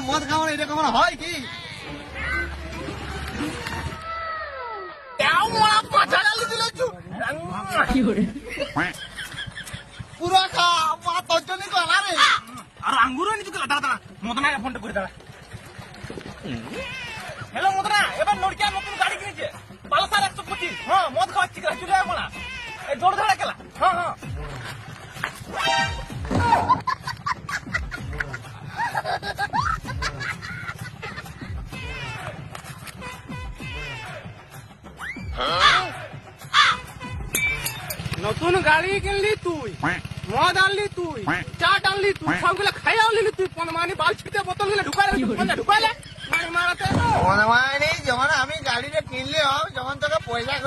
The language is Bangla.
মদ খাওয়া এটা কখনো হয় কি? পুরো খা মা তোর জন্য তো আলারে আর আঙ্গুরও নিচে দাঁড়া দাঁড়া মদনা ফোনটা করে দাঁড়া। হ্যালো মদনা, এবার নড়কিয়া নতুন গাড়ি কিনেছে পালসার 125। হ্যাঁ মদ খাওয়াচ্ছি চলে যাবো না, এই দৌড় ধরা খেলা। হ্যাঁ হ্যাঁ নতুন গাড়ি কিনলি তুই, মদ আনলি তুই, চাট আনলি তুই, সবগুলো খাইয়া আনলি তুই, মানে বালছিতে বোতল গুলো ঢুকাইলে মারাতে মানে যখন আমি গাড়িটা কিনলে যখন তোকে পয়সা